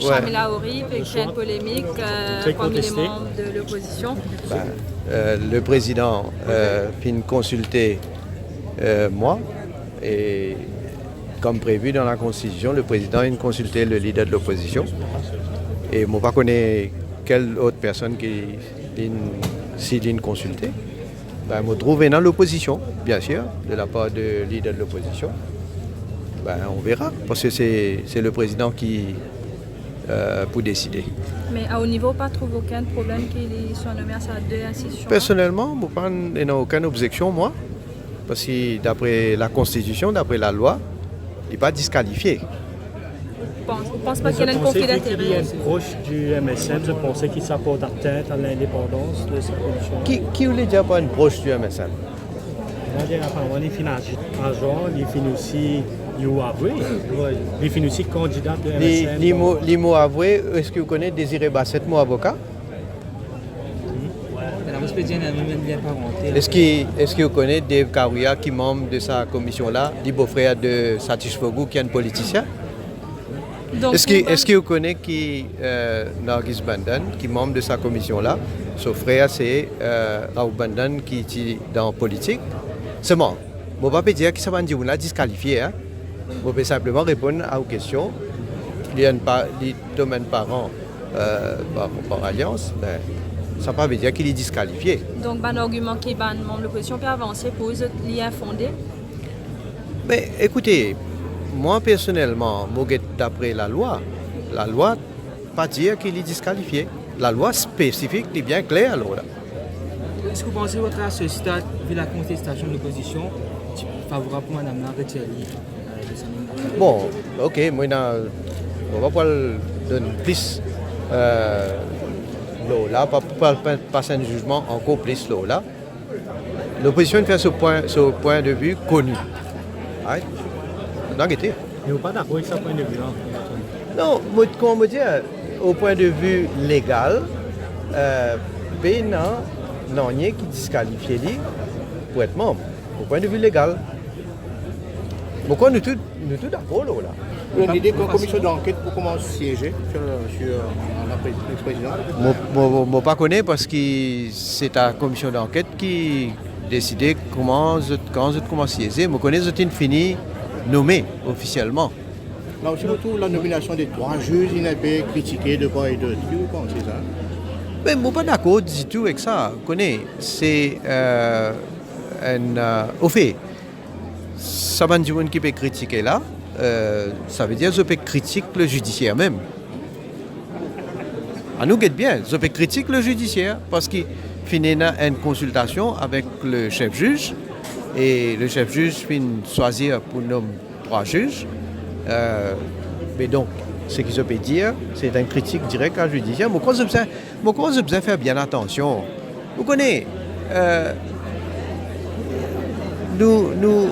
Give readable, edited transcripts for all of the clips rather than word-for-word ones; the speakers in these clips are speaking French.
Chamila Horib et créer une polémique parmi les membres de l'opposition. Le président vient consulter moi et comme prévu dans la Constitution, le président vient consulter le leader de l'opposition. Et moi, je ne connais pas quelle autre personne qui vient consulter. Je me trouve dans l'opposition, bien sûr, de la part du leader de l'opposition. On verra, parce que c'est le président qui pour décider. Mais à haut niveau, pas trouve aucun problème qu'ils soient nommés à ces deux institutions? Personnellement, je n'ai aucune objection, moi, parce que d'après la Constitution, d'après la loi, il n'est pas disqualifié. Je ne pense pas qu'il y ait un conflit d'intérêts. Qui est proche du MSN, je pensais qu'il s'apporte atteinte à l'indépendance de cette commission. Qui voulait dire pas une proche du MSN? On va dire, apparemment, il finit agent, il finit aussi, il finit aussi candidat de MSN. Les mots avoués, est-ce que vous connaissez Désiré Bassett, mon avocat? Est-ce que vous connaissez Dave Karouya, qui est membre de sa commission-là, le beau-frère de Satish Fogou, qui est un politicien? Est-ce que vous connaissez Nargis Bandan, qui est membre de sa commission-là? Son frère, c'est Raoul Bandan, qui est dans la politique. C'est bon. Je ne vais pas dire que ça va être disqualifié. Je vais simplement répondre à vos questions. Il y a un domaine parent par alliance, mais ça ne veut pas dire qu'il est disqualifié. Donc, un argument qui est membre de l'opposition peut avancer pour les liens fondés? Mais écoutez, moi personnellement, d'après la loi pas dire qu'il est disqualifié. La loi spécifique est bien claire. Est-ce que vous pensez que à ce stade, vu la contestation de l'opposition, favorablement à Mme Rettiali? Bon, ok, moi, on va pas donner plus là, pas passer un jugement encore plus là. L'opposition fait ce point de vue connu. Right? Mais vous n'êtes pas d'accord avec ce point de vue? Non, comment me dire, au point de vue légal, non, il y a qui disqualifie pour être membre, au point de vue légal. Pourquoi nous tous d'accord là? Vous avez l'idée qu'une commission d'enquête pour comment siéger sur l'ex-président? Je ne pas connais parce que c'est la commission d'enquête qui décide comment siéger. Je connais que c'est fini nommé officiellement. Là aussi, surtout la nomination des 3 juges, il n'a pas critiqué de part et d'autre. Qu'est-ce que vous pensez ça? Mais je ne suis pas d'accord du tout avec ça. Vous connaissez, c'est au fait, ça va dire qui peut critiquer là, ça veut dire que je peux critiquer le judiciaire même. À nous guette bien, je peux critiquer le judiciaire parce qu'il finit une consultation avec le chef juge et le chef juge finit choisir pour nommer 3 juges. Mais donc, ce que je peux dire, c'est une critique directe à la judiciaire. Mais quand je besoin faire bien attention, vous connaissez, nous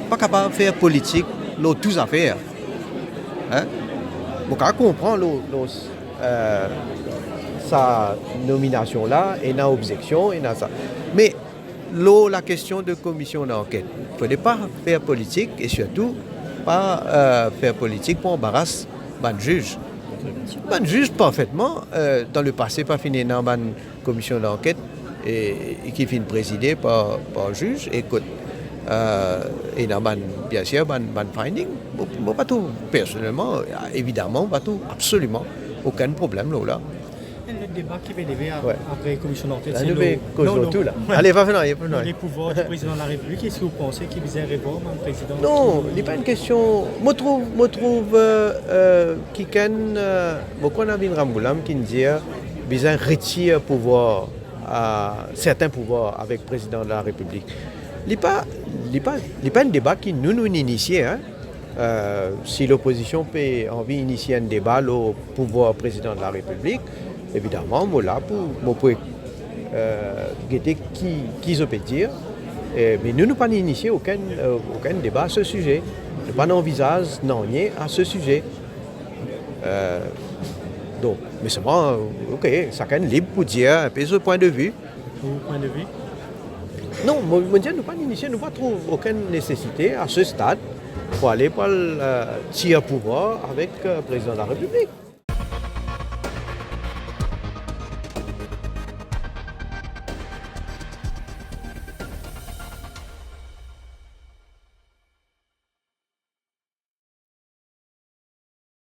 pas capables de faire politique, nous tous à faire. Vous comprendre sa nomination là, et une objection, et ça. Mais la question de commission d'enquête, il ne faut pas faire politique et surtout pas faire politique pour embarrasser le juge. Le juge parfaitement, dans le passé, pas fini dans une commission d'enquête et qui finit présidée par un juge. Écoute, et dans bien sûr, finding, pas tout personnellement, évidemment, pas tout, absolument, aucun problème là. Le débat qui va lever après la commission d'enquête, c'est Allez, va venir. Les pouvoirs du président de la République, est-ce que vous pensez qu'il visait à réforme le président? Non, il n'est pas une question. Je trouve quelqu'un, beaucoup de Ramgoulam qui dit qu'il visait retirer pouvoir à certains pouvoirs avec le président de la République. Il n'est pas un débat qui nous initié. Si l'opposition peut envie d'initier un débat au pouvoir président de la République, évidemment, moi là pour guetter qui je peux dire. Mais nous n'avons pas initié aucun débat à ce sujet. Nous n'avons pas d'envisage à ce sujet. Donc, mais seulement, ok, chacun est libre pour dire un peu ce point de vue. Votre point de vue? Non, moi je dis, nous pas initié, nous pas trouvé aucune nécessité à ce stade pour aller tirer pouvoir avec le président de la République.